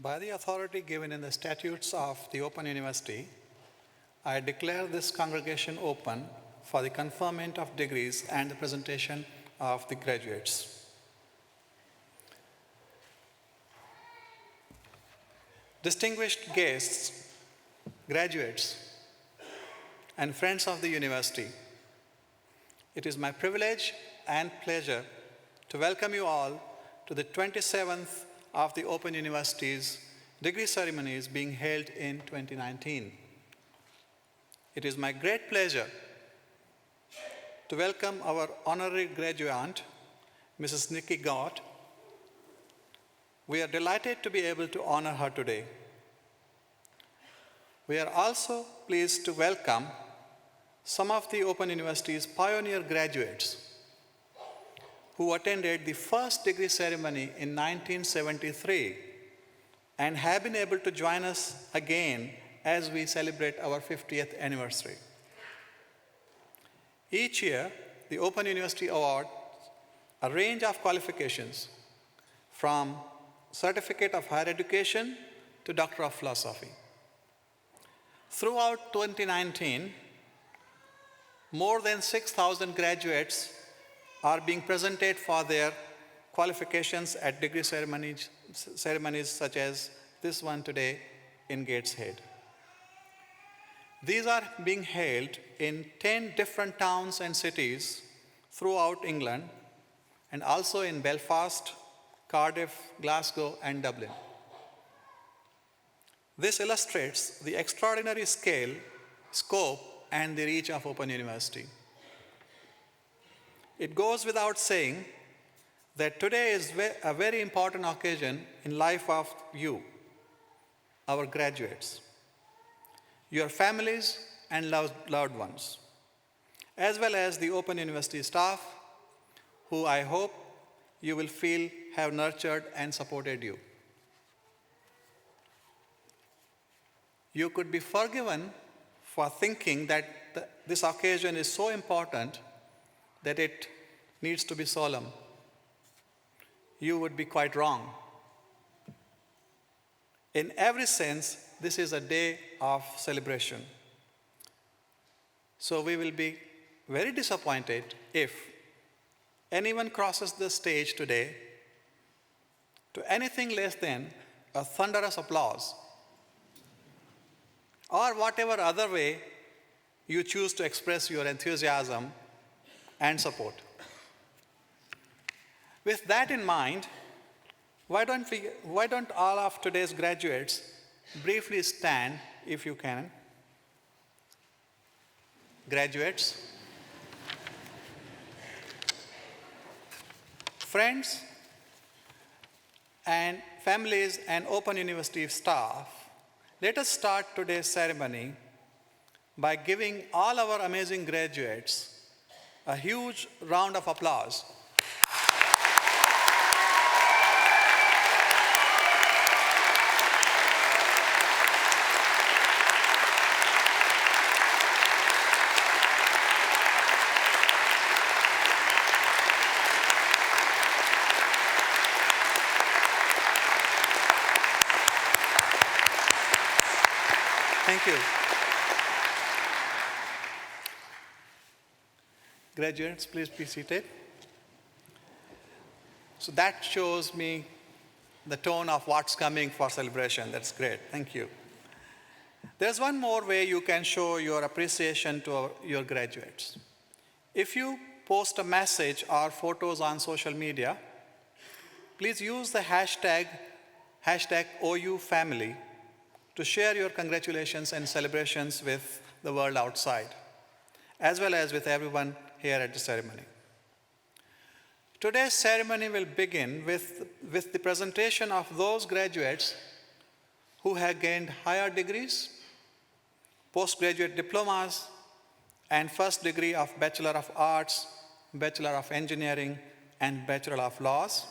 By the authority given in the statutes of the Open University, I declare this congregation open for the conferment of degrees and the presentation of the graduates. Distinguished guests, graduates, and friends of the university, it is my privilege and pleasure to welcome you all to the 27th of the Open University's degree ceremonies being held in 2019. It is my great pleasure to welcome our honorary graduate, Mrs. Nikki Gott. We are delighted to be able to honor her today. We are also pleased to welcome some of the Open University's pioneer graduates who attended the first degree ceremony in 1973 and have been able to join us again as we celebrate our 50th anniversary. Each year, the Open University awards a range of qualifications from Certificate of Higher Education to Doctor of Philosophy. Throughout 2019, more than 6,000 graduates are being presented for their qualifications at degree ceremonies such as this one today in Gateshead. These are being held in 10 different towns and cities throughout England and also in Belfast, Cardiff, Glasgow, and Dublin. This illustrates the extraordinary scale, scope, and the reach of Open University. It goes without saying that today is a very important occasion in life of you, our graduates, your families and loved ones, as well as the Open University staff, who I hope you will feel have nurtured and supported you. You could be forgiven for thinking that this occasion is so important that it needs to be solemn. You would be quite wrong. In every sense, this is a day of celebration. So we will be very disappointed if anyone crosses the stage today to anything less than a thunderous applause or whatever other way you choose to express your enthusiasm and support. With that in mind, why don't all of today's graduates briefly stand, if you can. Graduates, friends, and families and Open University staff, let us start today's ceremony by giving all our amazing graduates a huge round of applause. Thank you. Graduates, please be seated. So that shows me the tone of what's coming for celebration. That's great. Thank you. There's one more way you can show your appreciation to your graduates. If you post a message or photos on social media, please use the hashtag #OUFamily to share your congratulations and celebrations with the world outside, as well as with everyone here at the ceremony. Today's ceremony will begin with the presentation of those graduates who have gained higher degrees, postgraduate diplomas, and first degree of Bachelor of Arts, Bachelor of Engineering, and Bachelor of Laws,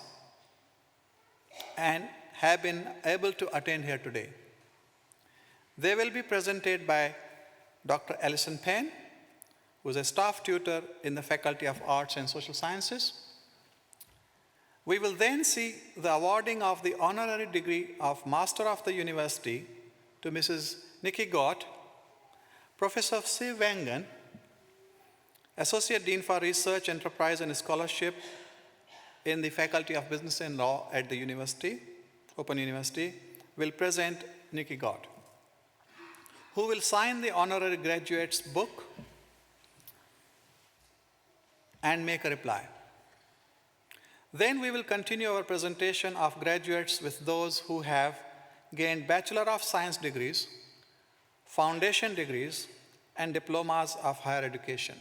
and have been able to attend here today. They will be presented by Dr. Alison Penn, who is a staff tutor in the Faculty of Arts and Social Sciences, We will then see the awarding of the honorary degree of Master of the University to Mrs. Nikki Gott, Professor C. Wengen, Associate Dean for Research, Enterprise and Scholarship in the Faculty of Business and Law at the University, Open University, will present Nikki Gott, who will sign the honorary graduate's book and make a reply. Then we will continue our presentation of graduates with those who have gained Bachelor of Science degrees, foundation degrees, and diplomas of higher education,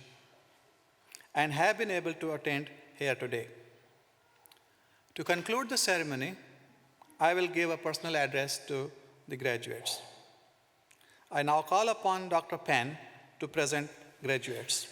and have been able to attend here today. To conclude the ceremony, I will give a personal address to the graduates. I now call upon Dr. Penn to present graduates.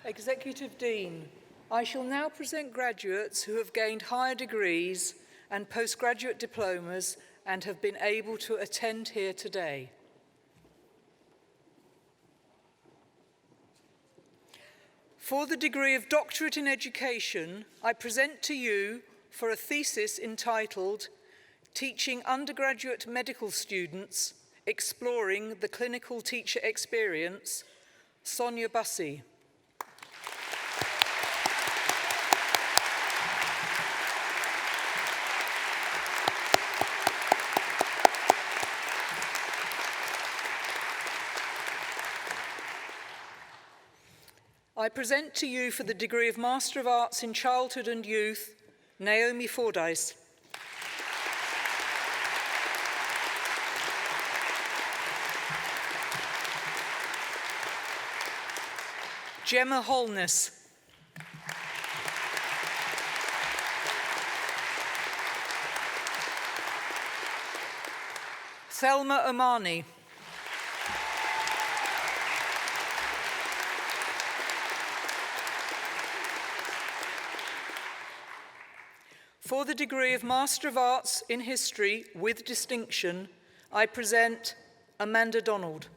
Executive Dean, I shall now present graduates who have gained higher degrees and postgraduate diplomas and have been able to attend here today. For the degree of Doctorate in Education, I present to you for a thesis entitled Teaching Undergraduate Medical Students, Exploring the Clinical Teacher Experience, Sonia Bussey. I present to you for the degree of Master of Arts in Childhood and Youth, Naomi Fordyce. Gemma Holness. Thelma Omani. For the degree of Master of Arts in History with distinction, I present Amanda Donald.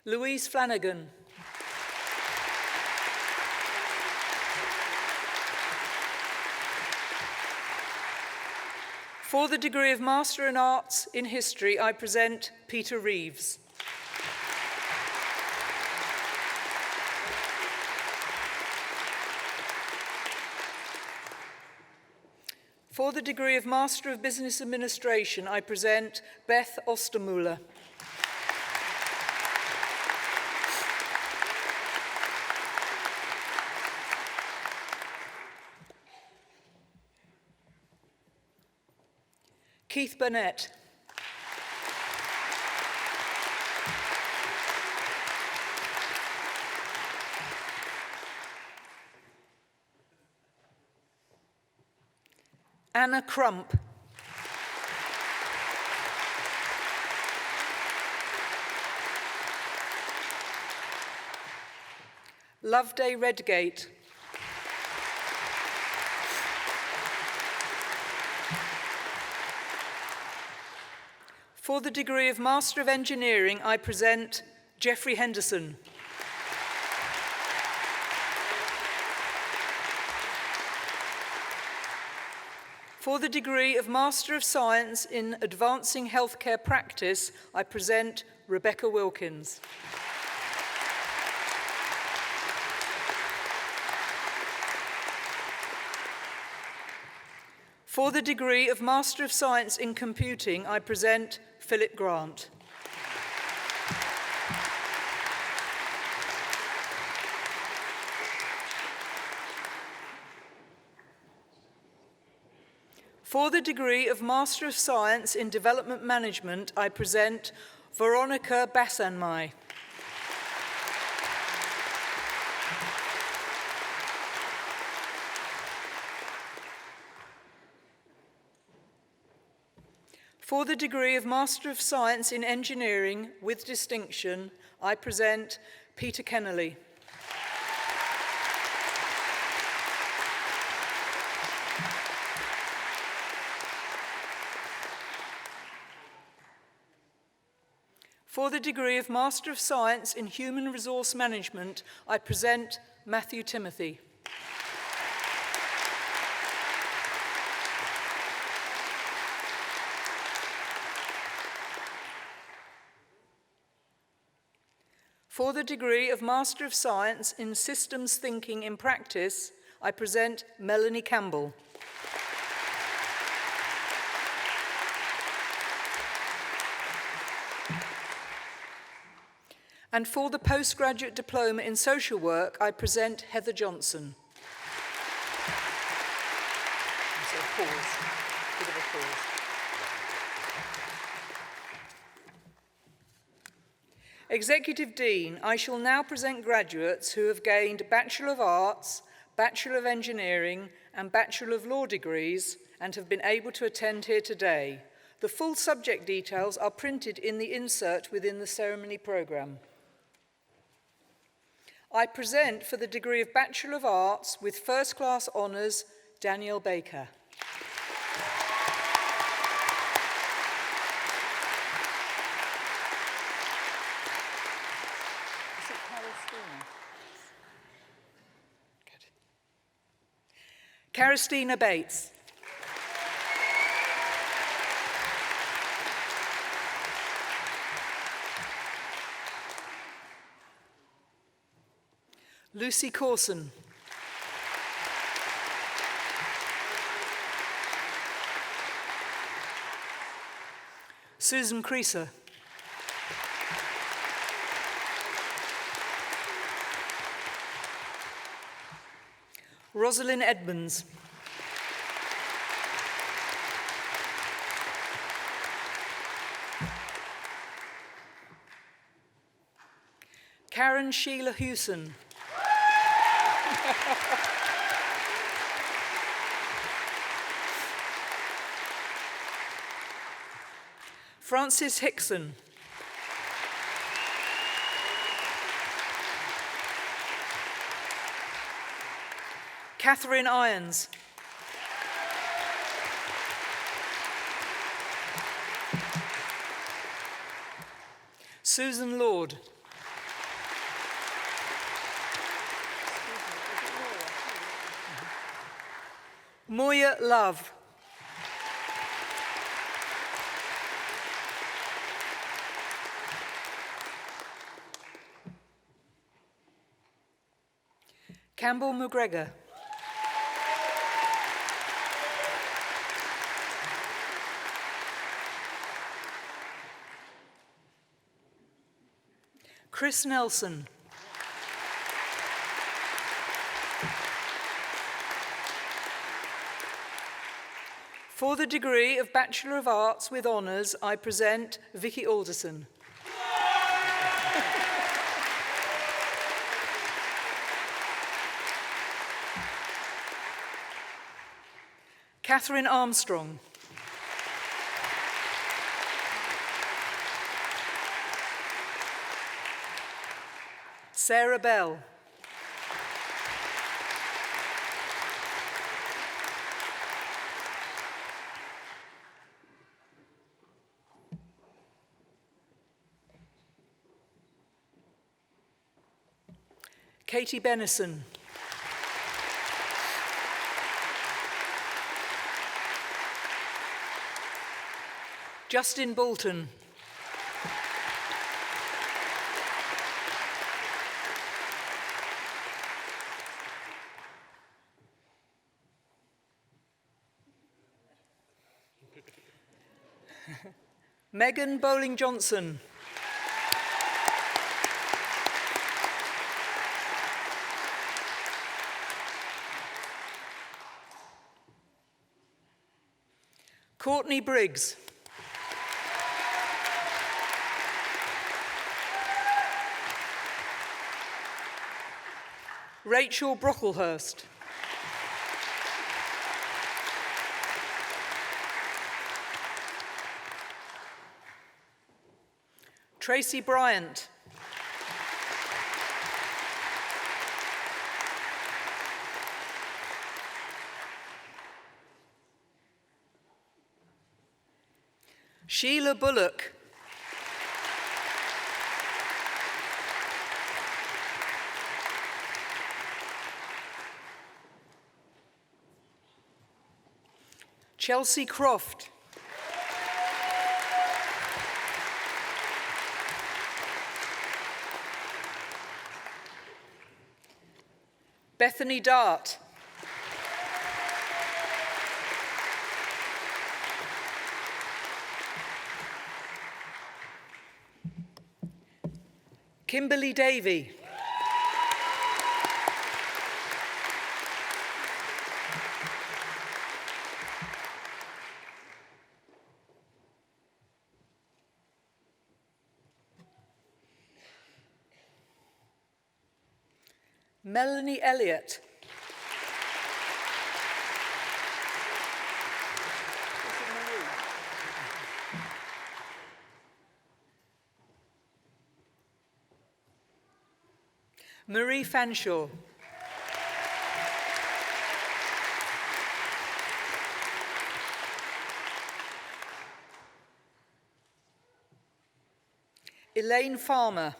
Louise Flanagan. For the degree of Master in Arts in History, I present Peter Reeves. For the degree of Master of Business Administration, I present Beth Ostermuller. Keith Burnett. Anna Crump. Loveday Redgate. For the degree of Master of Engineering, I present Geoffrey Henderson. For the degree of Master of Science in Advancing Healthcare Practice, I present Rebecca Wilkins. For the degree of Master of Science in Computing, I present Philip Grant. For the degree of Master of Science in Development Management, I present Veronica Bassanmai. For the degree of Master of Science in Engineering with distinction, I present Peter Kennelly. For the degree of Master of Science in Human Resource Management, I present Matthew Timothy. For the degree of Master of Science in Systems Thinking in Practice, I present Melanie Campbell. And for the Postgraduate Diploma in Social Work, I present Heather Johnson. So pause. Bit of a pause. Executive Dean, I shall now present graduates who have gained Bachelor of Arts, Bachelor of Engineering, and Bachelor of Law degrees and have been able to attend here today. The full subject details are printed in the insert within the ceremony programme. I present for the degree of Bachelor of Arts with First Class Honours, Danielle Baker. Is it Caristina? Good. Caristina Bates. Lucy Corson. Susan Creaser. Rosalind Edmonds. Karen Sheila Hewson. Francis Hickson. Catherine Irons. Susan Lord. Moya Love. Campbell McGregor. Chris Nelson. For the degree of Bachelor of Arts with Honours, I present Vicky Alderson. Catherine Armstrong. Sarah Bell. Katie Bennison. Justin Bolton. Megan Bowling-Johnson. Courtney Briggs. Rachel Brocklehurst. Tracy Bryant. Sheila Bullock. Chelsea Croft. Bethany Dart. Kimberly Davey. Melanie Elliott. Marie Fanshawe. Elaine Farmer.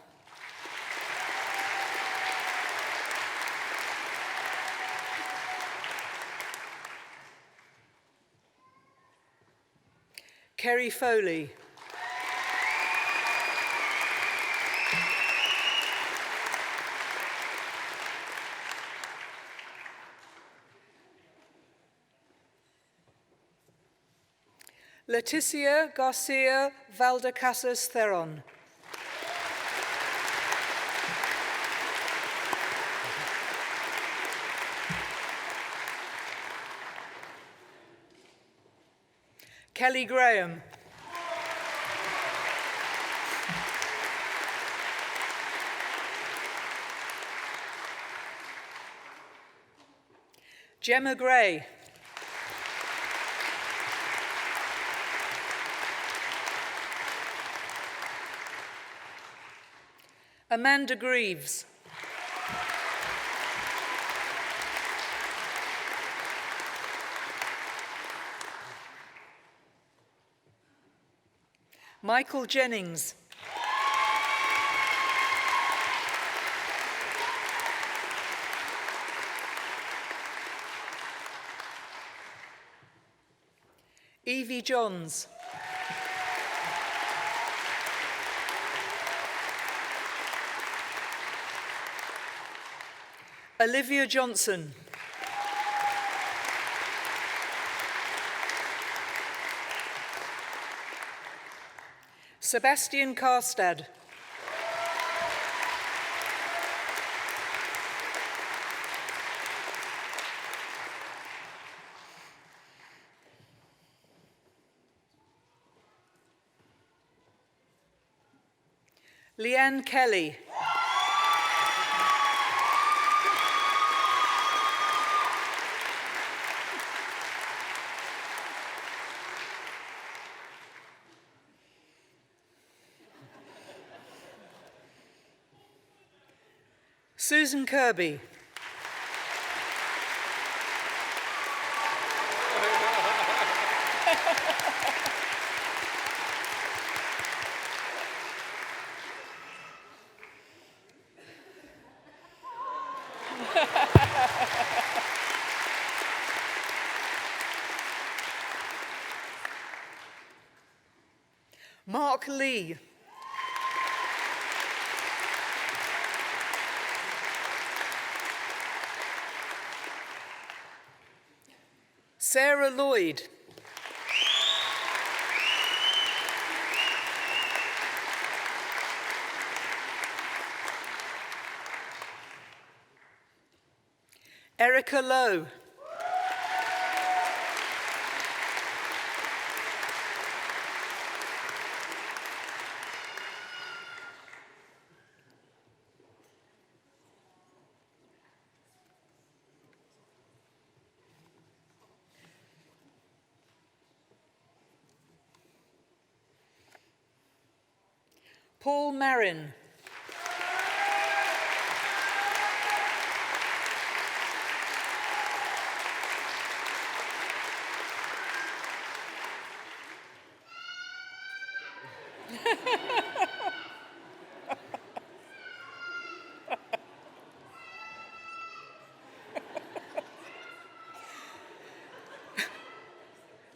Kerry Foley. Leticia Garcia Valdecasas Theron. Kelly Graham. Gemma Gray. Amanda Greaves. Michael Jennings. Evie Johns. Olivia Johnson. Sebastian Karstad. Leanne Kelly. Susan Kirby. Mark Lee. Sarah Lloyd. Erica Lowe. Paul Marin.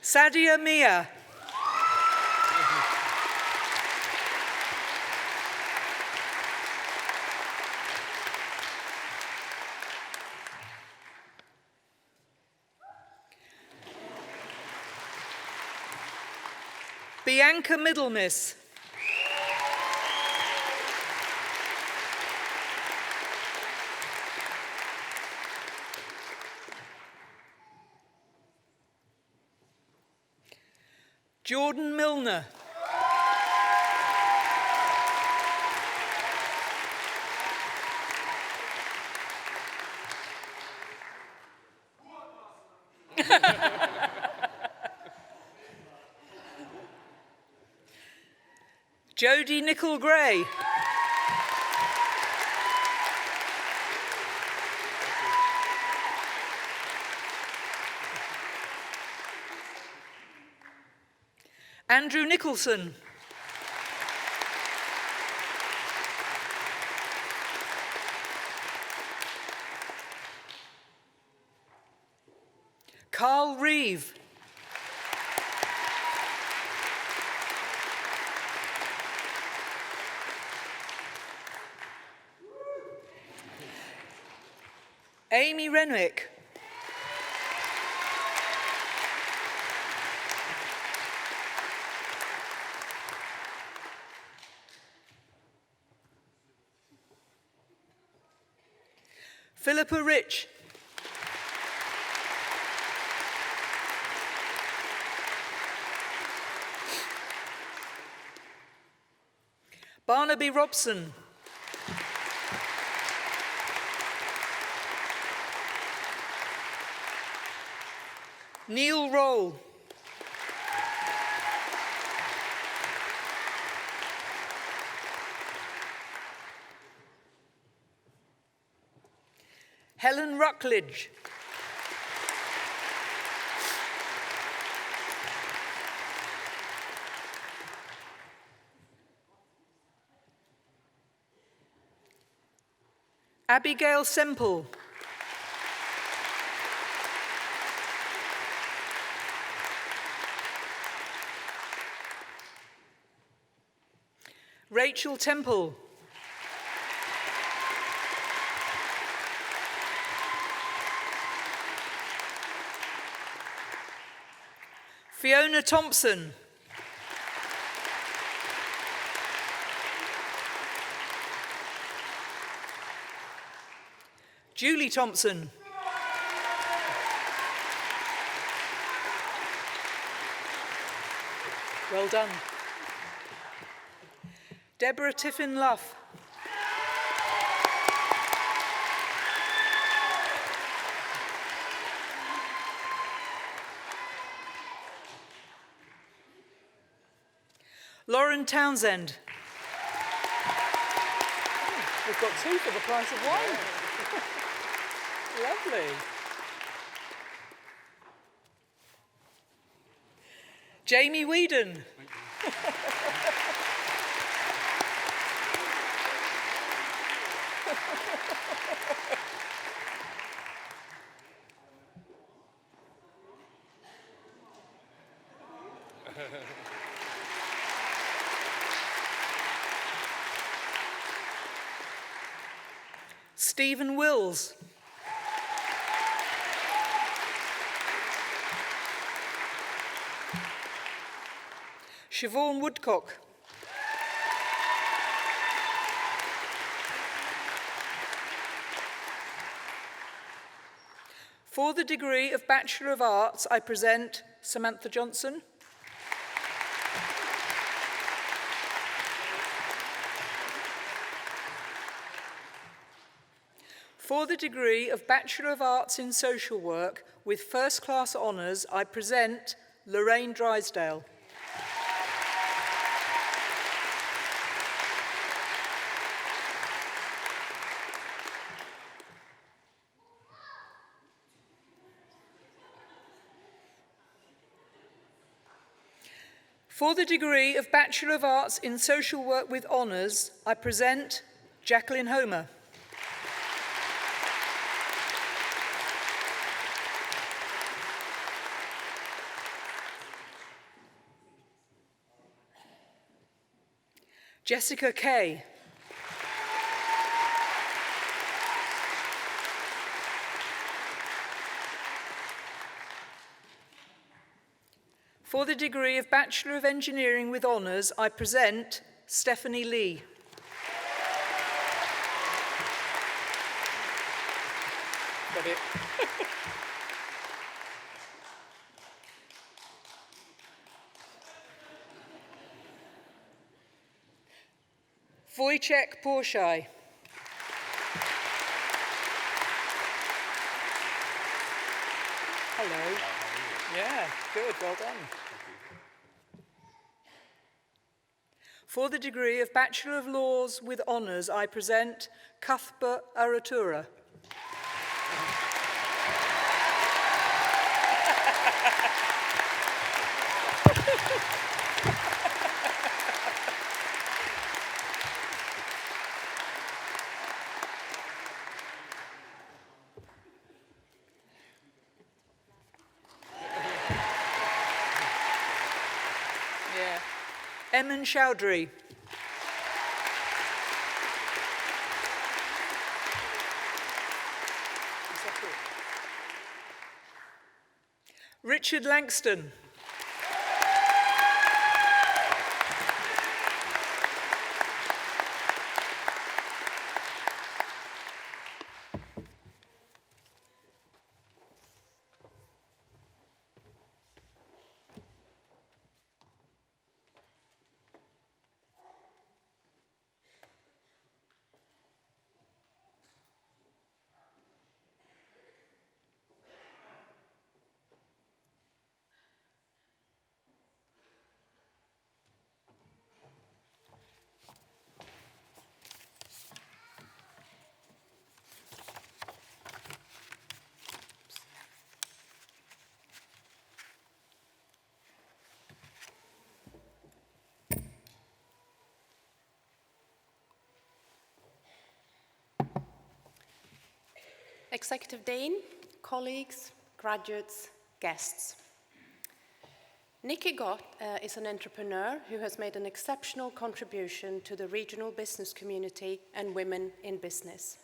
Sadia Mia. Bianca Middlemiss. Jordan Milner. Jodie Nicol-Gray. Andrew Nicholson. Carl Reeve. Amy Renwick. Philippa Rich. Barnaby Robson. Neil Roll. Helen Ruckledge. Abigail Semple. Rachel Temple. Fiona Thompson. Julie Thompson. Well done. Deborah Tiffin Luff. Lauren Townsend. We've got two for the price of one. Lovely. Jamie Whedon. Stephen Wills. Siobhan Woodcock. For the degree of Bachelor of Arts, I present Samantha Johnson. For the degree of Bachelor of Arts in Social Work with First Class Honours, I present Lorraine Drysdale. For the degree of Bachelor of Arts in Social Work with Honours, I present Jacqueline Homer. Jessica Kay. For the degree of Bachelor of Engineering with Honours, I present Stephanie Lee. Got it. Wojciech Porshai. Hello. Yeah, good, well done. For the degree of Bachelor of Laws with Honours, I present Cuthbert Aratura. Emin Chowdhury. Richard Langston. Executive Dean, colleagues, graduates, guests. Nikki Gott is an entrepreneur who has made an exceptional contribution to the regional business community and women in business.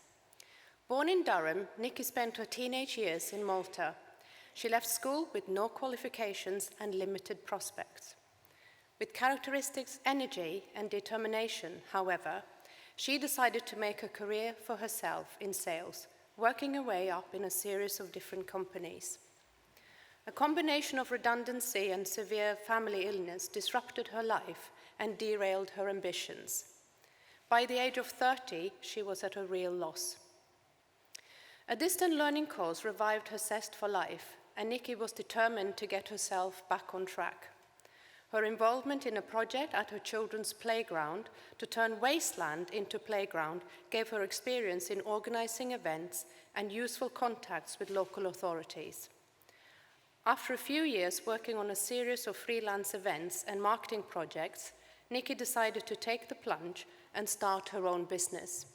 Born in Durham, Nikki spent her teenage years in Malta. She left school with no qualifications and limited prospects. With characteristics, energy, and determination, however, she decided to make a career for herself in sales, working her way up in a series of different companies. A combination of redundancy and severe family illness disrupted her life and derailed her ambitions. By the age of 30, she was at a real loss. A distant learning course revived her zest for life, and Nikki was determined to get herself back on track. Her involvement in a project at her children's playground to turn wasteland into playground gave her experience in organizing events and useful contacts with local authorities. After a few years working on a series of freelance events and marketing projects, Nikki decided to take the plunge and start her own business.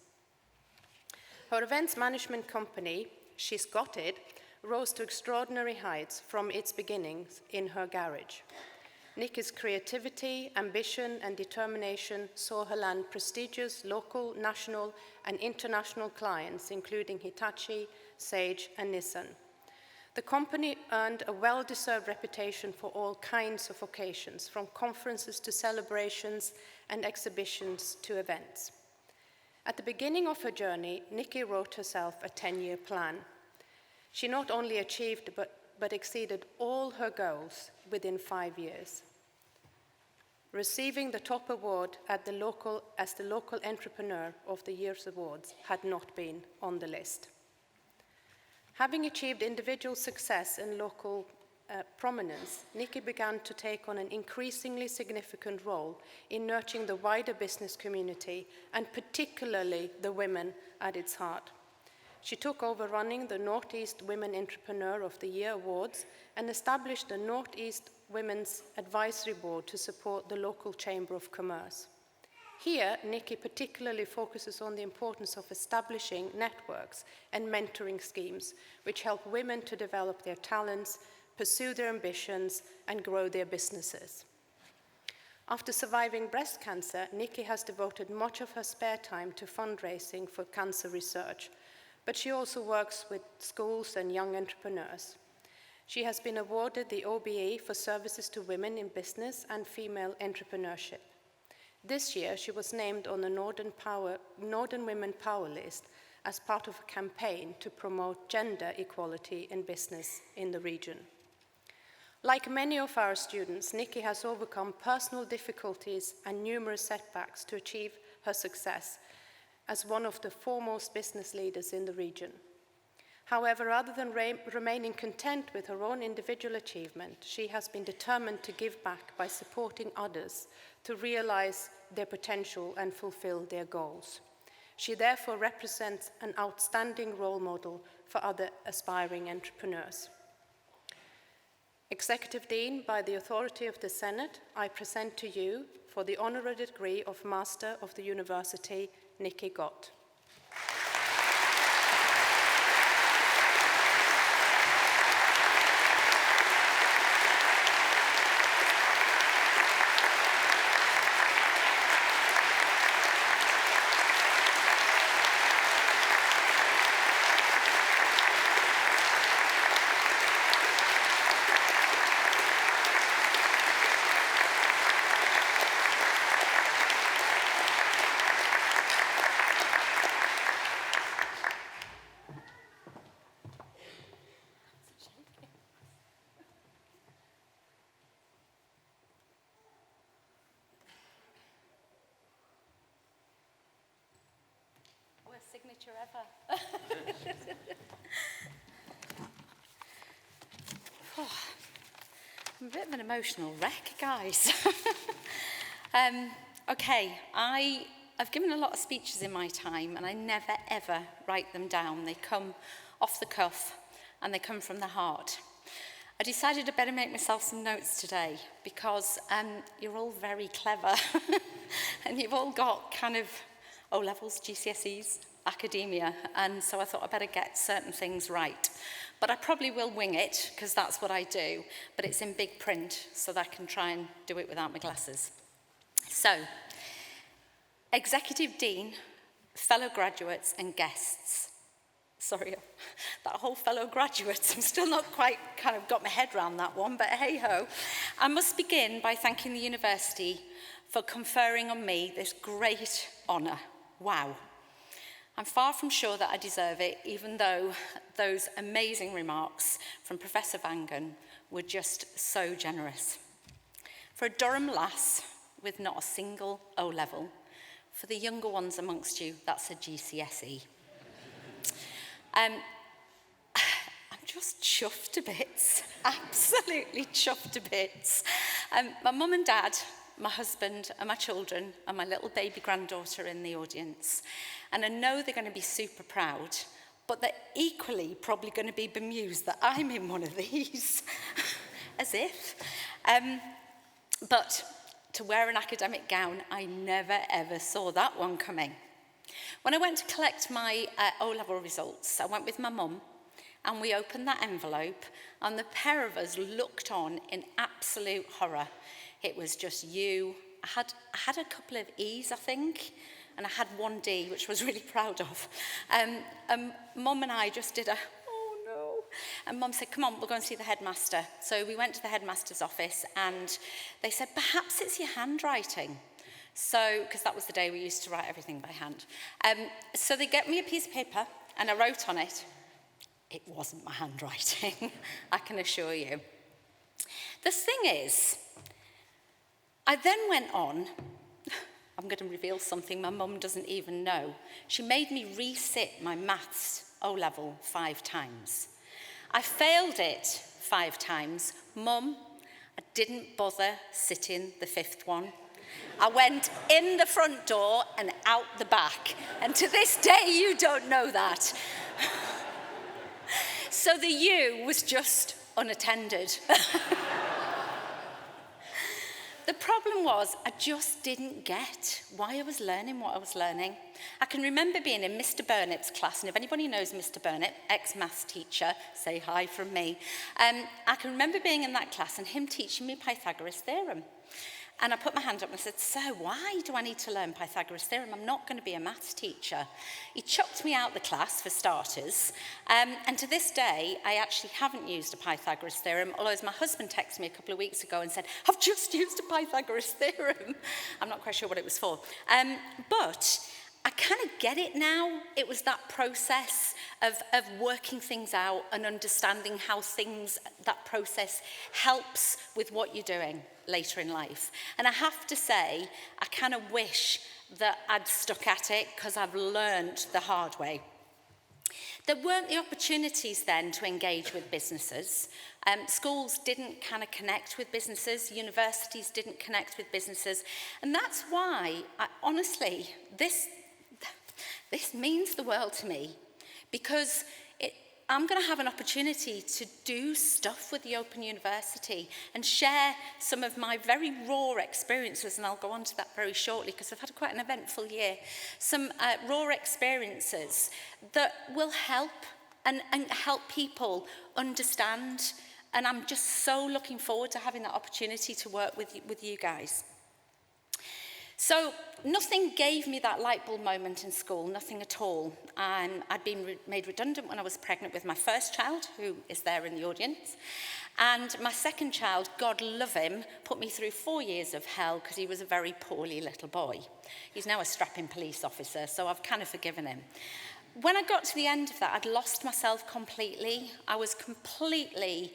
Her events management company, She's Got It, rose to extraordinary heights from its beginnings in her garage. Nikki's creativity, ambition, and determination saw her land prestigious local, national, and international clients, including Hitachi, Sage, and Nissan. The company earned a well-deserved reputation for all kinds of occasions, from conferences to celebrations and exhibitions to events. At the beginning of her journey, Nikki wrote herself a 10-year plan. She not only achieved but exceeded all her goals within 5 years. Receiving the top award as the Local Entrepreneur of the Year's Awards had not been on the list. Having achieved individual success and local prominence, Nikki began to take on an increasingly significant role in nurturing the wider business community and particularly the women at its heart. She took over running the Northeast Women Entrepreneur of the Year Awards and established the Northeast Women's Advisory Board to support the local Chamber of Commerce. Here, Nikki particularly focuses on the importance of establishing networks and mentoring schemes which help women to develop their talents, pursue their ambitions, and grow their businesses. After surviving breast cancer, Nikki has devoted much of her spare time to fundraising for cancer research, but she also works with schools and young entrepreneurs. She has been awarded the OBE for services to women in business and female entrepreneurship. This year, she was named on the Northern Women Power List as part of a campaign to promote gender equality in business in the region. Like many of our students, Nikki has overcome personal difficulties and numerous setbacks to achieve her success as one of the foremost business leaders in the region. However, rather than remaining content with her own individual achievement, she has been determined to give back by supporting others to realize their potential and fulfill their goals. She therefore represents an outstanding role model for other aspiring entrepreneurs. Executive Dean, by the authority of the Senate, I present to you, for the honorary degree of Master of the University, Nikki Gott. Signature ever. Oh, I'm a bit of an emotional wreck, guys. Okay, I've given a lot of speeches in my time and I never ever write them down. They come off the cuff and they come from the heart. I decided I better make myself some notes today because you're all very clever and you've all got kind of O-levels, GCSEs, academia, and so I thought I'd better get certain things right. But I probably will wing it, because that's what I do, but it's in big print, so that I can try and do it without my glasses. So, Executive Dean, fellow graduates and guests. Sorry, that whole fellow graduates, I'm still not quite kind of got my head around that one, but hey-ho. I must begin by thanking the university for conferring on me this great honour. Wow. I'm far from sure that I deserve it, even though those amazing remarks from Professor Vangan were just so generous. For a Durham lass with not a single O-level, for the younger ones amongst you, that's a GCSE. I'm just chuffed to bits, absolutely chuffed to bits. My mum and dad, my husband and my children and my little baby granddaughter in the audience. And I know they're going to be super proud, but they're equally probably going to be bemused that I'm in one of these, as if. But to wear an academic gown, I never ever saw that one coming. When I went to collect my O-level results, I went with my mum, and we opened that envelope, and the pair of us looked on in absolute horror. It was just you. I had a couple of E's, I think, and I had one D, which I was really proud of. Mum and I just did oh no. And Mum said, come on, we'll go and see the headmaster. So we went to the headmaster's office, and they said, perhaps it's your handwriting. So, because that was the day we used to write everything by hand. So they get me a piece of paper, and I wrote on it, it wasn't my handwriting, I can assure you. The thing is, I then went on, I'm going to reveal something my mum doesn't even know. She made me resit my maths O-level 5 times. I failed it 5 times. Mum, I didn't bother sitting the 5th one. I went in the front door and out the back. And to this day, you don't know that. So the U was just unattended. The problem was I just didn't get why I was learning what I was learning. I can remember being in Mr. Burnett's class, and if anybody knows Mr. Burnett, ex-maths teacher, say hi from me. I can remember being in that class and him teaching me Pythagoras' theorem. And I put my hand up and I said, "Sir, why do I need to learn Pythagoras' theorem? I'm not going to be a maths teacher." He chucked me out the class, for starters. And to this day, I actually haven't used a Pythagoras theorem, although as my husband texted me a couple of weeks ago and said, "I've just used a Pythagoras theorem." I'm not quite sure what it was for. But I kind of get it now. It was that process of working things out and understanding how that process helps with what you're doing later in life. And I have to say, I kind of wish that I'd stuck at it because I've learned the hard way. There weren't the opportunities then to engage with businesses. Schools didn't kind of connect with businesses. Universities didn't connect with businesses. And that's why, honestly, this means the world to me, because I'm going to have an opportunity to do stuff with the Open University and share some of my very raw experiences, and I'll go on to that very shortly because I've had quite an eventful year. Some raw experiences that will help and help people understand, and I'm just so looking forward to having that opportunity to work with you guys. So nothing gave me that light bulb moment in school, nothing at all. I'd been made redundant when I was pregnant with my first child, who is there in the audience. And my second child, God love him, put me through 4 years of hell because he was a very poorly little boy. He's now a strapping police officer, so I've kind of forgiven him. When I got to the end of that, I'd lost myself completely. I was completely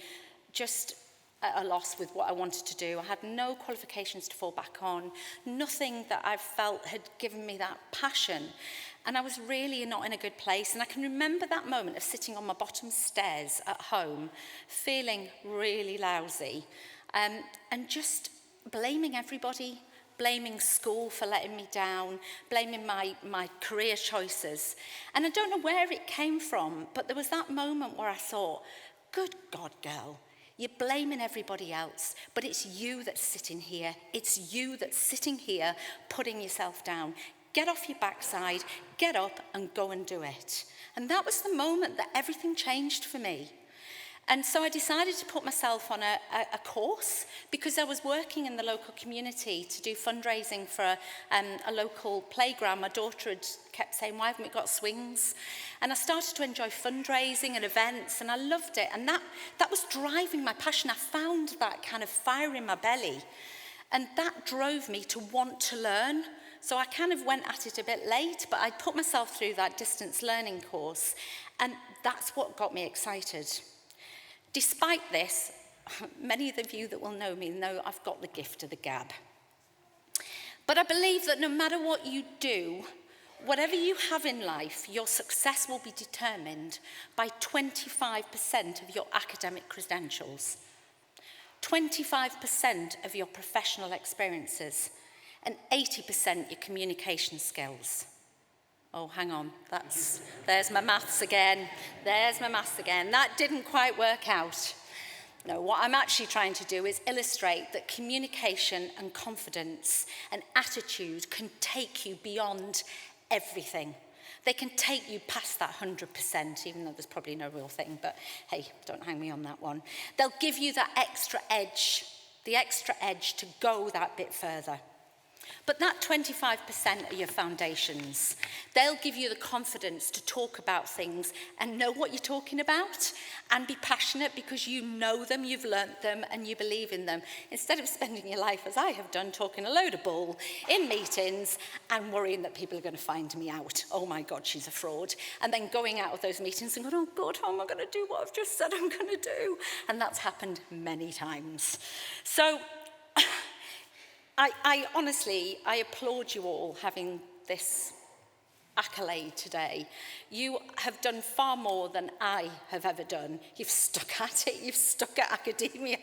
just at a loss with what I wanted to do. I had no qualifications to fall back on, nothing that I felt had given me that passion. And I was really not in a good place. And I can remember that moment of sitting on my bottom stairs at home, feeling really lousy, and just blaming everybody, blaming school for letting me down, blaming my career choices. And I don't know where it came from, but there was that moment where I thought, good God, girl, you're blaming everybody else, but it's you that's sitting here. It's you that's sitting here putting yourself down. Get off your backside, get up and go and do it. And that was the moment that everything changed for me. And so I decided to put myself on a course because I was working in the local community to do fundraising for a local playground. My daughter had kept saying, "Why haven't we got swings?" And I started to enjoy fundraising and events, and I loved it. And that was driving my passion. I found that kind of fire in my belly. And that drove me to want to learn. So I kind of went at it a bit late, but I put myself through that distance learning course. And that's what got me excited. Despite this, many of you that will know me know I've got the gift of the gab. But I believe that no matter what you do, whatever you have in life, your success will be determined by 25% of your academic credentials, 25% of your professional experiences, and 80% your communication skills. Oh, hang on, there's my maths again. There's my maths again. That didn't quite work out. No, what I'm actually trying to do is illustrate that communication and confidence and attitude can take you beyond everything. They can take you past that 100%, even though there's probably no real thing, but hey, don't hang me on that one. They'll give you that extra edge, the extra edge to go that bit further. But that 25% are your foundations. They'll give you the confidence to talk about things and know what you're talking about and be passionate because you know them, you've learnt them, and you believe in them. Instead of spending your life, as I have done, talking a load of bull in meetings and worrying that people are going to find me out. Oh my God, she's a fraud. And then going out of those meetings and going, oh God, how am I going to do what I've just said I'm going to do? And that's happened many times. So I honestly applaud you all having this accolade today. You have done far more than I have ever done. You've stuck at it, you've stuck at academia.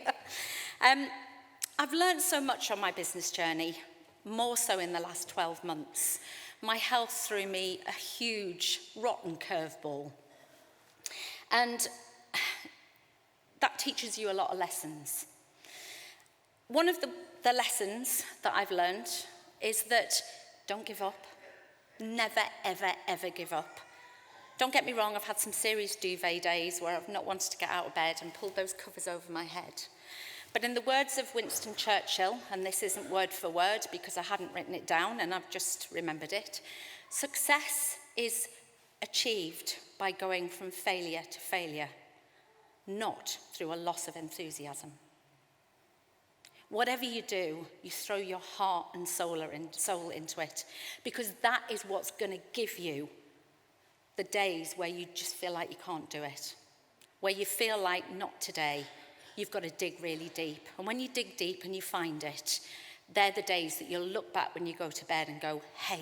I've learned so much on my business journey, more so in the last 12 months. My health threw me a huge, rotten curveball. And that teaches you a lot of lessons. One of the lessons that I've learned is that don't give up. Never, ever, ever give up. Don't get me wrong, I've had some serious duvet days where I've not wanted to get out of bed and pulled those covers over my head. But in the words of Winston Churchill, and this isn't word for word because I hadn't written it down and I've just remembered it, success is achieved by going from failure to failure, not through a loss of enthusiasm. Whatever you do, you throw your heart and soul into it, because that is what's going to give you the days where you just feel like you can't do it, where you feel like not today. You've got to dig really deep. And when you dig deep and you find it, they're the days that you'll look back when you go to bed and go, hey,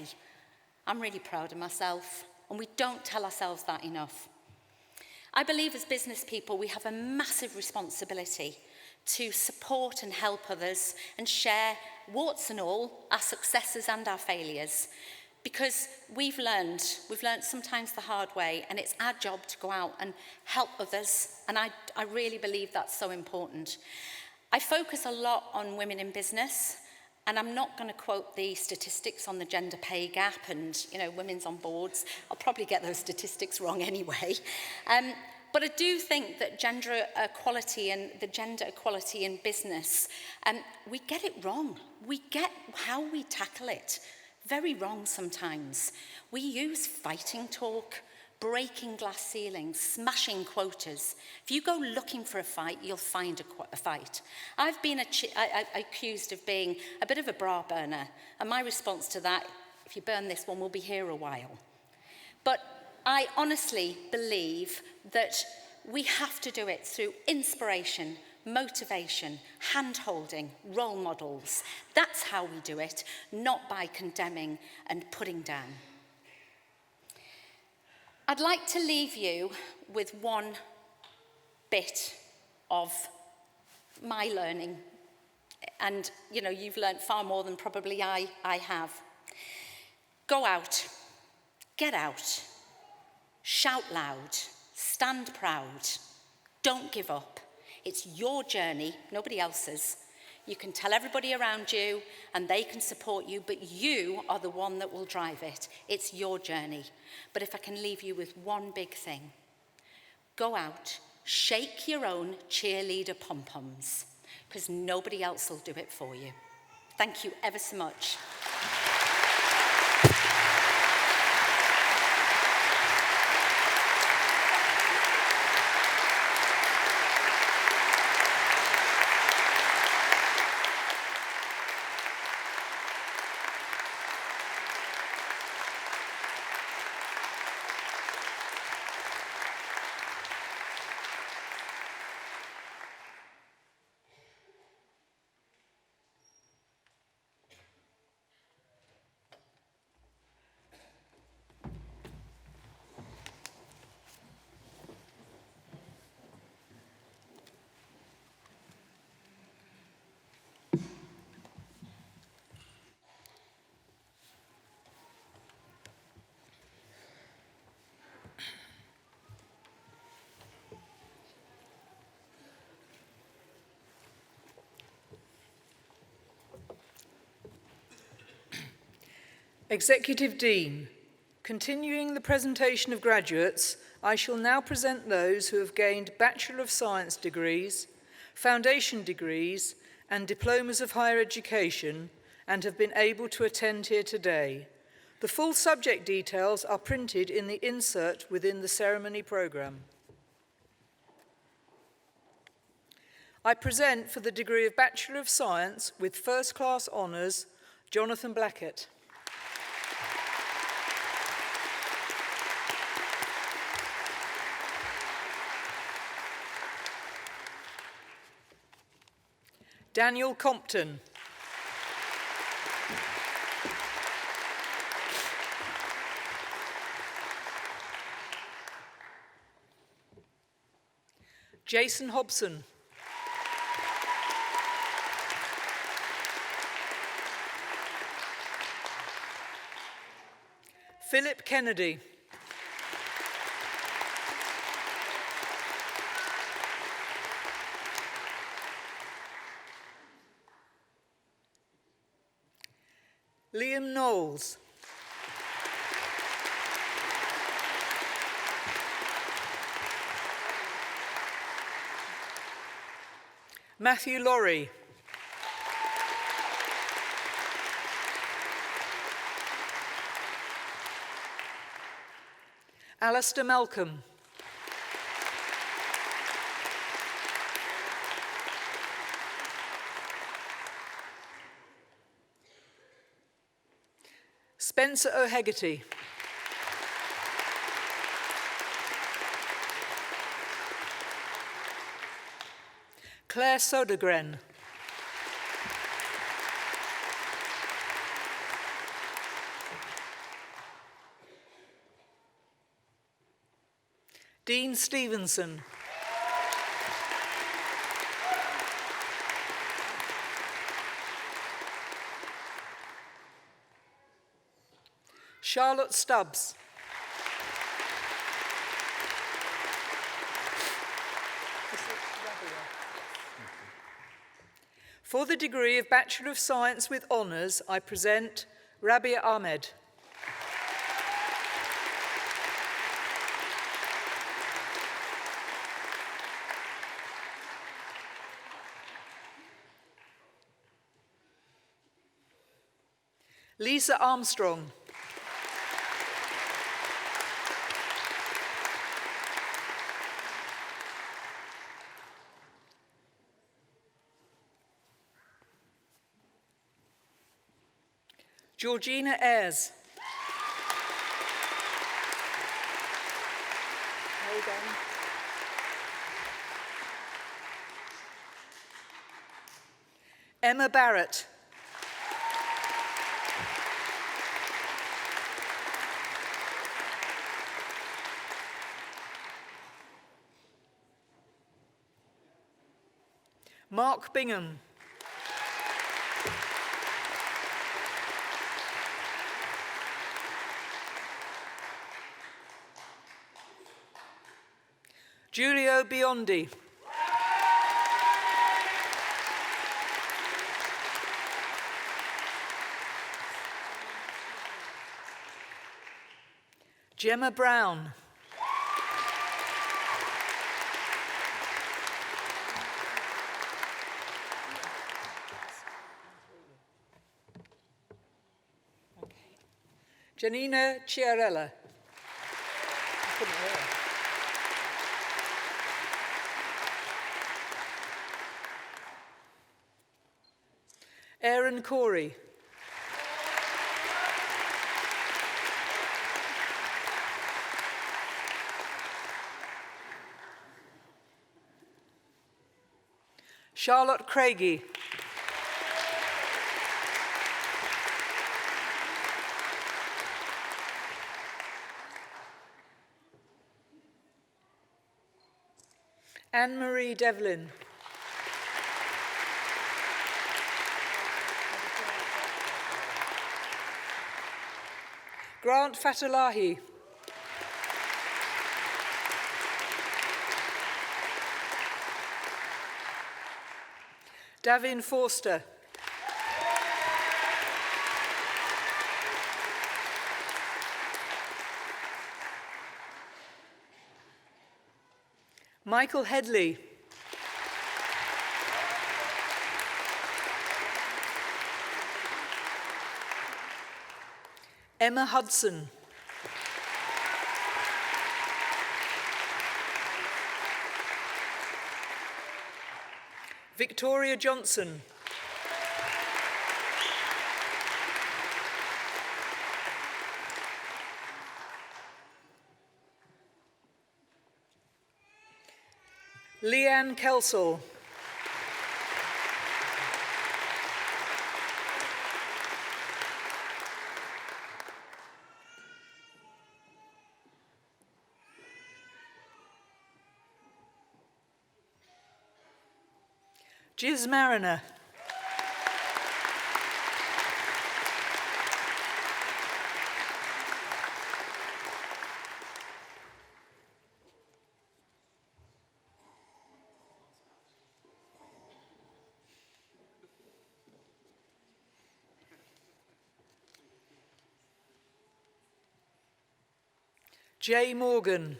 I'm really proud of myself. And we don't tell ourselves that enough. I believe as business people, we have a massive responsibility to support and help others and share, warts and all, our successes and our failures. Because we've learned sometimes the hard way, and it's our job to go out and help others. And I really believe that's so important. I focus a lot on women in business, and I'm not going to quote the statistics on the gender pay gap and, women's on boards. I'll probably get those statistics wrong anyway. But I do think that gender equality and the gender equality in business, we get it wrong. We get how we tackle it very wrong sometimes. We use fighting talk, breaking glass ceilings, smashing quotas. If you go looking for a fight, you'll find a fight. I've been accused of being a bit of a bra burner, and my response to that, if you burn this one, we'll be here a while. But I honestly believe that we have to do it through inspiration, motivation, hand-holding, role models. That's how we do it, not by condemning and putting down. I'd like to leave you with one bit of my learning. And, you've learned far more than probably I have. Go out, get out. Shout loud, stand proud, don't give up. It's your journey, nobody else's. You can tell everybody around you and they can support you, but you are the one that will drive it. It's your journey. But if I can leave you with one big thing, go out, shake your own cheerleader pom-poms, because nobody else will do it for you. Thank you ever so much. Executive Dean, continuing the presentation of graduates, I shall now present those who have gained Bachelor of Science degrees, foundation degrees, and diplomas of higher education, and have been able to attend here today. The full subject details are printed in the insert within the ceremony programme. I present for the degree of Bachelor of Science with First Class Honours, Jonathan Blackett. Daniel Compton. Jason Hobson. Philip Kennedy. Liam Knowles. Matthew Laurie. Alistair Malcolm. Spencer O'Hegarty. Claire Sodergren. Dean Stevenson. Charlotte Stubbs. For the degree of Bachelor of Science with Honours, I present Rabia Ahmed. Lisa Armstrong. Georgina Ayres. Well done. Emma Barrett. Mark Bingham. Giulio Biondi. Gemma Brown. Janina Chiarella. Aaron Corey. Charlotte Craigie. Anne-Marie Devlin. Grant Fatulahi. Davin Forster. Michael Headley. Emma Hudson. Victoria Johnson. Leanne Kelsall. Giz Mariner. Jay Morgan.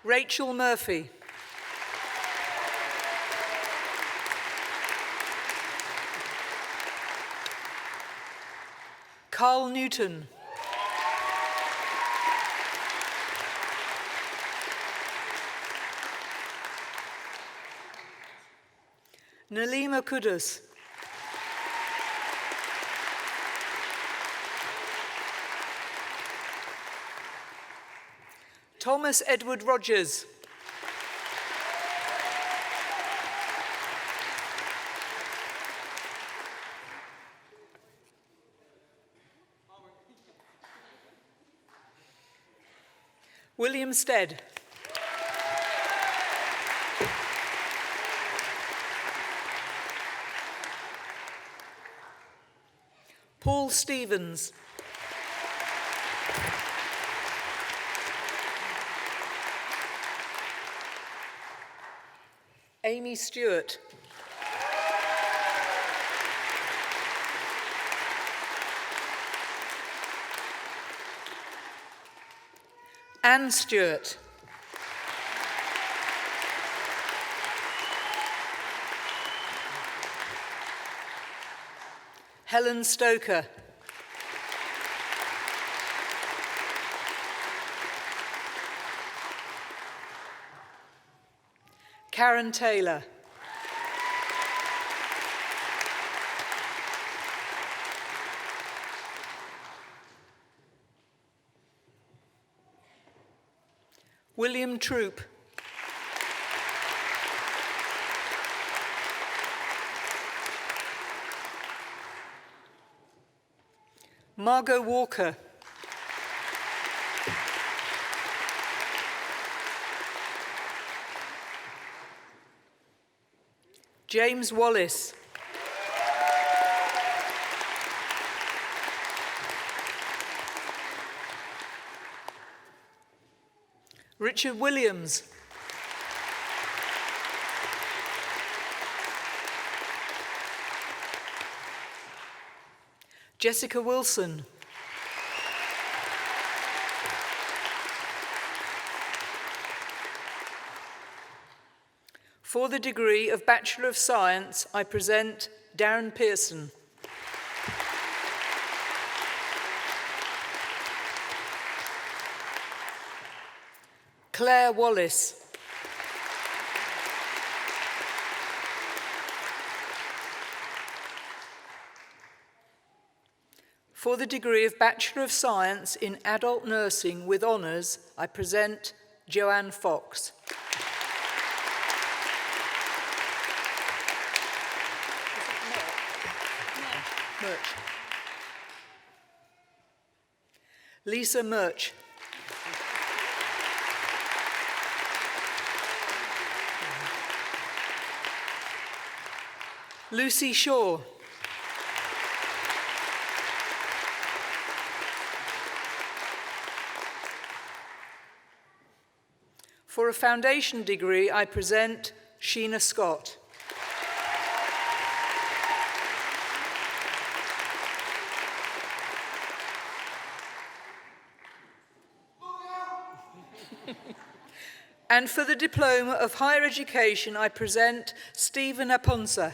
Rachel Murphy. Carl Newton. Nalima Kudus. Thomas Edward Rogers. William Stead. Paul Stevens. Amy Stewart. Anne Stewart. Helen Stoker. Karen Taylor. William Troop. Margot Walker. James Wallace. Richard Williams. Jessica Wilson. For the degree of Bachelor of Science, I present Darren Pearson. Claire Wallace. For the degree of Bachelor of Science in Adult Nursing with Honours, I present Joanne Fox. Murch. Lisa Murch. Lucy Shaw. For a foundation degree, I present Sheena Scott. And for the Diploma of Higher Education, I present Stephen Aponsa.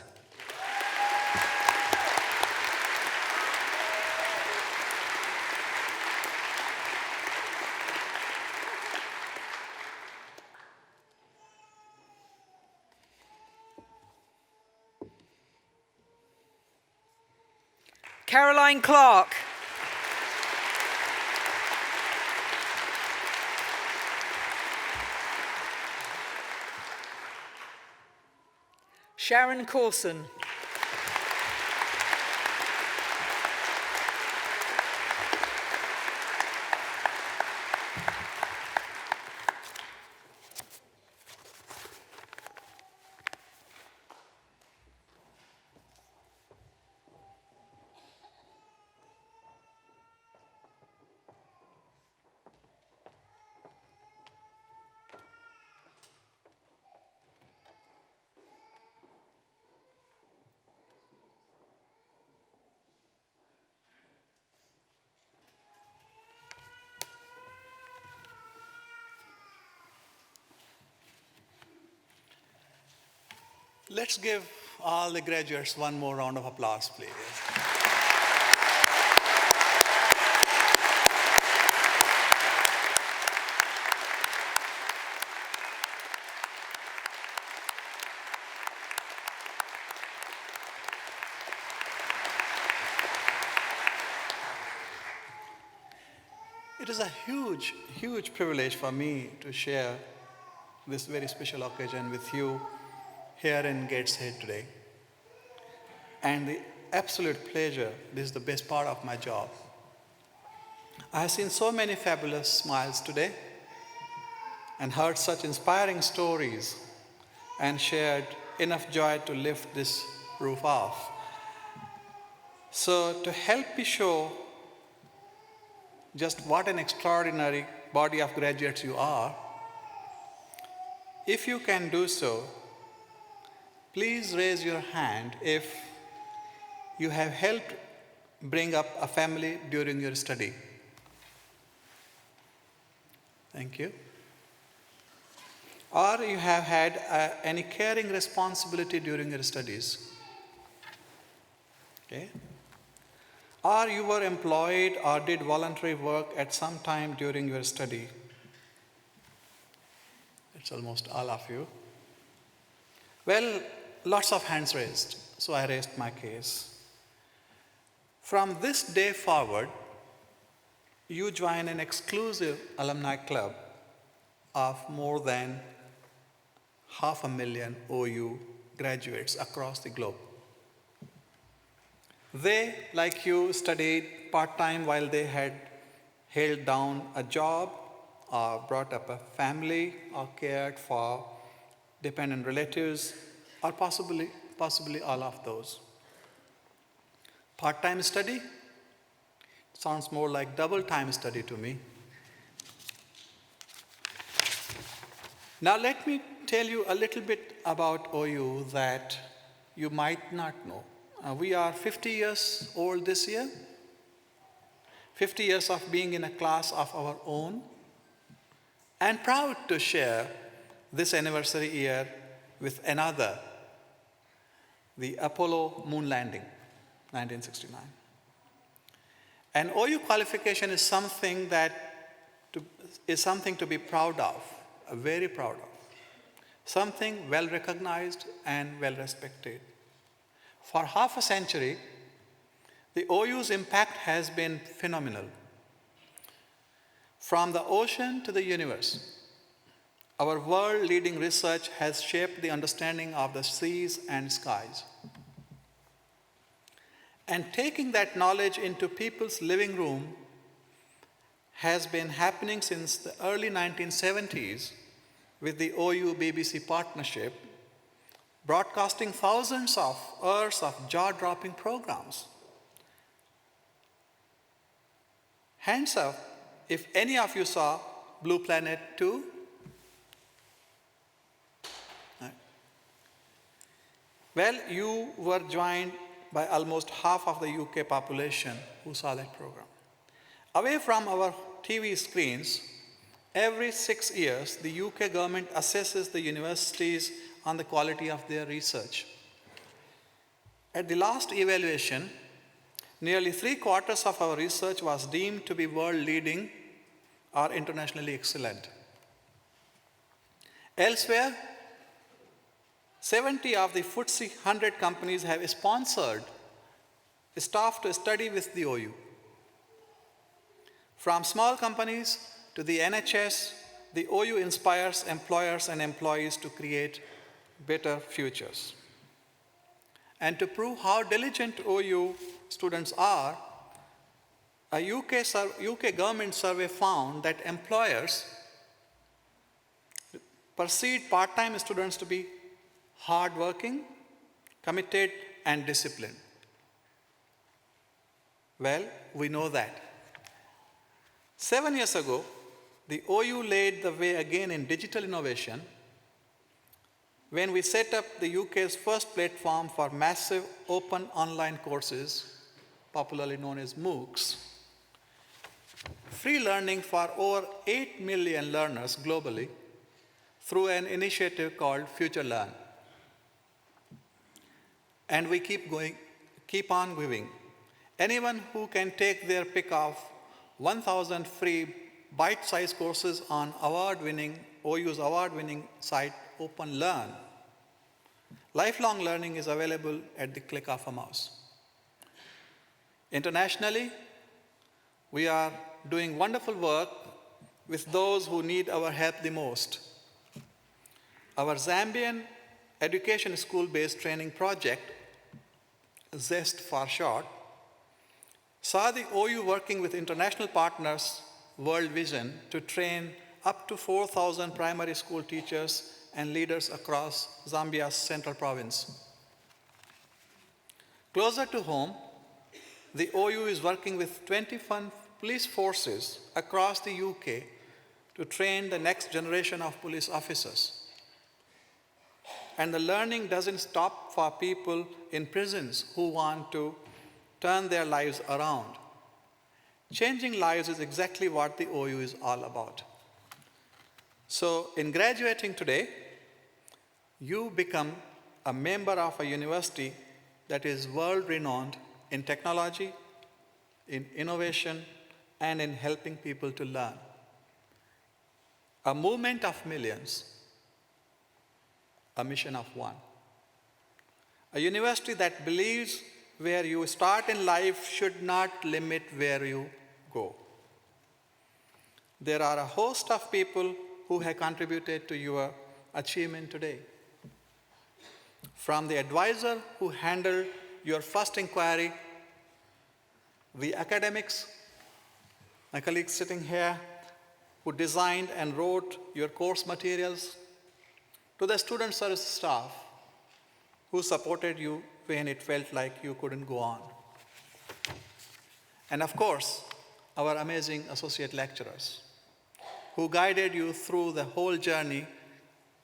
Caroline Clark. Sharon Corson. Let's give all the graduates one more round of applause, please. It is a huge, huge privilege for me to share this very special occasion with you here in Gateshead today. And the absolute pleasure, this is the best part of my job. I have seen so many fabulous smiles today and heard such inspiring stories and shared enough joy to lift this roof off. So to help me show just what an extraordinary body of graduates you are, if you can do so, please raise your hand if you have helped bring up a family during your study. Thank you. Or you have had any caring responsibility during your studies. Okay. Or you were employed or did voluntary work at some time during your study. It's almost all of you. Well, lots of hands raised, so I raised my case. From this day forward, you join an exclusive alumni club of more than 500,000 OU graduates across the globe. They, like you, studied part-time while they had held down a job or brought up a family or cared for dependent relatives, or possibly all of those. Part-time study sounds more like double-time study to me. Now let me tell you a little bit about OU that you might not know. We are 50 years old this year, 50 years of being in a class of our own, and proud to share this anniversary year with another, the Apollo moon landing, 1969. An OU qualification is something to be proud of, very proud of, something well recognized and well respected. For half a century, the OU's impact has been phenomenal. From the ocean to the universe, our world-leading research has shaped the understanding of the seas and skies. And taking that knowledge into people's living room has been happening since the early 1970s with the OU-BBC partnership, broadcasting thousands of hours of jaw-dropping programs. Hands up if any of you saw Blue Planet 2. Well, you were joined by almost half of the UK population who saw that program. Away from our TV screens, Every 6 years, the UK government assesses the universities on the quality of their research. At the last evaluation, nearly 3/4 of our research was deemed to be world-leading or internationally excellent. Elsewhere, 70 of the FTSE 100 companies have sponsored staff to study with the OU. From small companies to the NHS, the OU inspires employers and employees to create better futures. And to prove how diligent OU students are, a UK government survey found that employers perceive part-time students to be hardworking, committed, and disciplined. Well, we know that. 7 years ago, the OU laid the way again in digital innovation when we set up the UK's first platform for massive open online courses, popularly known as MOOCs. Free learning for over 8 million learners globally through an initiative called Future Learn. And we keep on giving. Anyone who can take their pick of 1,000 free bite-sized courses on OU's award-winning site, Open Learn. Lifelong learning is available at the click of a mouse. Internationally, we are doing wonderful work with those who need our help the most. Our Zambian education school-based training project, ZEST for short, saw the OU working with international partners, World Vision, to train up to 4,000 primary school teachers and leaders across Zambia's central province. Closer to home, the OU is working with 21 police forces across the UK to train the next generation of police officers. And the learning doesn't stop for people in prisons who want to turn their lives around. Changing lives is exactly what the OU is all about. So in graduating today, you become a member of a university that is world-renowned in technology, in innovation, and in helping people to learn. A movement of millions, a mission of one. A university that believes where you start in life should not limit where you go. There are a host of people who have contributed to your achievement today. From the advisor who handled your first inquiry, the academics, my colleagues sitting here, who designed and wrote your course materials, to the student service staff who supported you when it felt like you couldn't go on. And of course, our amazing associate lecturers who guided you through the whole journey,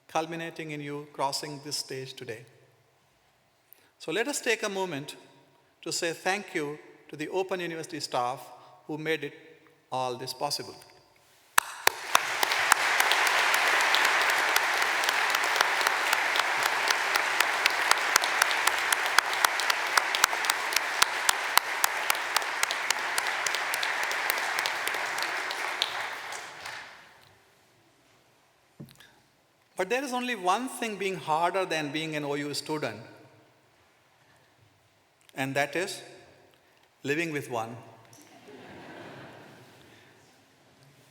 culminating in you crossing this stage today. So let us take a moment to say thank you to the Open University staff who made it all this possible. But there is only one thing being harder than being an OU student, and that is living with one.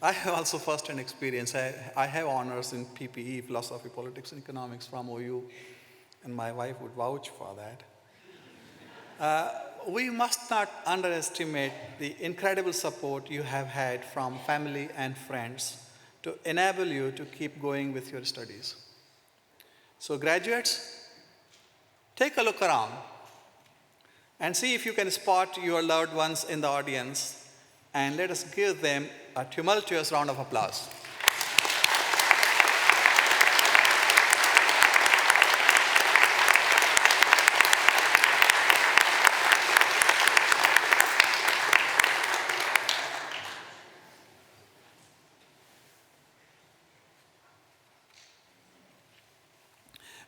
I have also first-hand experience. I have honors in PPE, philosophy, politics, and economics from OU, and my wife would vouch for that. We must not underestimate the incredible support you have had from family and friends to enable you to keep going with your studies. So graduates, take a look around and see if you can spot your loved ones in the audience, and let us give them a tumultuous round of applause.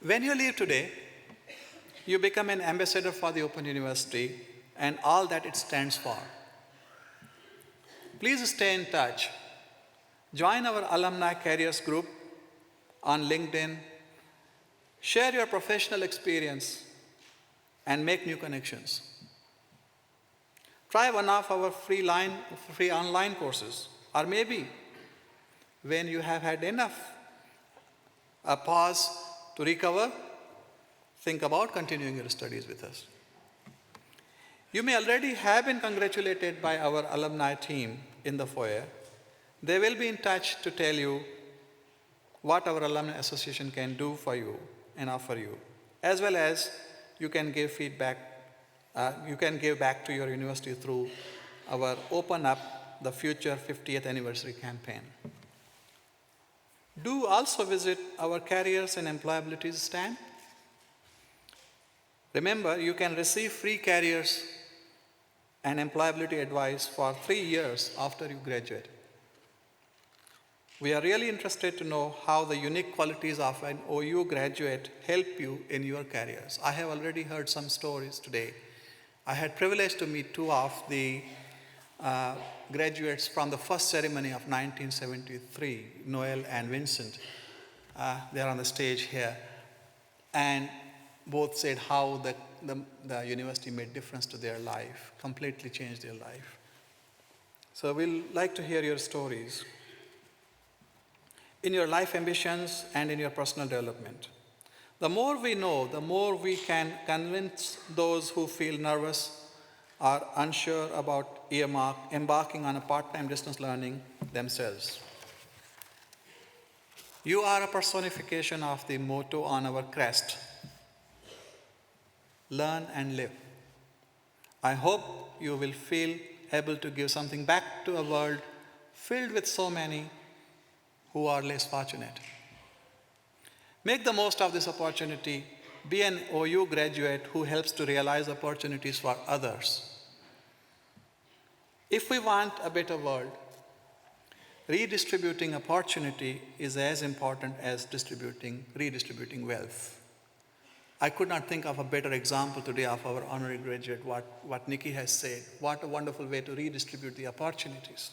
When you leave today, you become an ambassador for the Open University and all that it stands for. Please stay in touch. Join our alumni careers group on LinkedIn. Share your professional experience and make new connections. Try one of our free online courses, or maybe when you have had enough, a pause to recover, think about continuing your studies with us. You may already have been congratulated by our alumni team in the foyer. They will be in touch to tell you what our Alumni Association can do for you and offer you, as well as you can give feedback, you can give back to your university through our Open Up the Future 50th Anniversary campaign. Do also visit our Careers and Employability stand. Remember, you can receive free careers and employability advice for 3 years after you graduate. We are really interested to know how the unique qualities of an OU graduate help you in your careers. I have already heard some stories today. I had privilege to meet 2 of the graduates from the first ceremony of 1973, Noel and Vincent. They're on the stage here. And both said how the university made difference to their life, completely changed their life. So we'll like to hear your stories in your life ambitions and in your personal development. The more we know, the more we can convince those who feel nervous or unsure about embarking on a part-time distance learning themselves. You are a personification of the motto on our crest: learn and live. I hope you will feel able to give something back to a world filled with so many who are less fortunate. Make the most of this opportunity. Be an OU graduate who helps to realize opportunities for others. If we want a better world, redistributing opportunity is as important as redistributing wealth. I could not think of a better example today of our honorary graduate, what Nikki has said. What a wonderful way to redistribute the opportunities.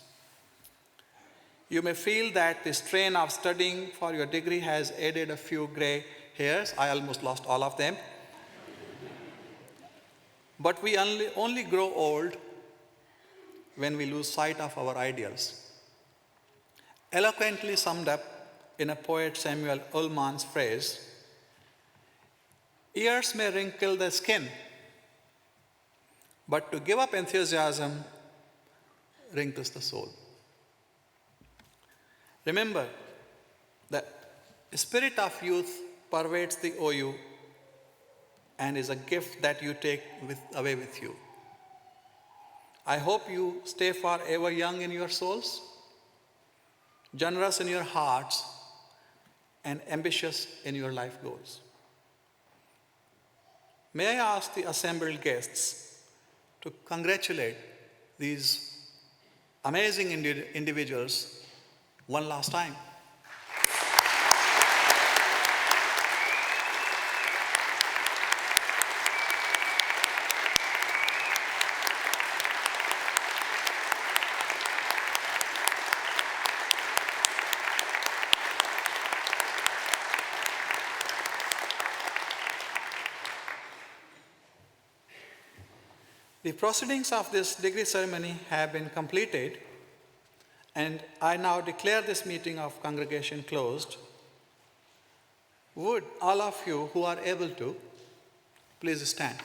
You may feel that the strain of studying for your degree has added a few gray hairs. I almost lost all of them. But we only grow old when we lose sight of our ideals. Eloquently summed up in a poet Samuel Ullman's phrase, years may wrinkle the skin, but to give up enthusiasm wrinkles the soul. Remember, the spirit of youth pervades the OU and is a gift that you take away with you. I hope you stay forever young in your souls, generous in your hearts, and ambitious in your life goals. May I ask the assembled guests to congratulate these amazing individuals one last time. The proceedings of this degree ceremony have been completed, and I now declare this meeting of congregation closed. Would all of you who are able to, please stand.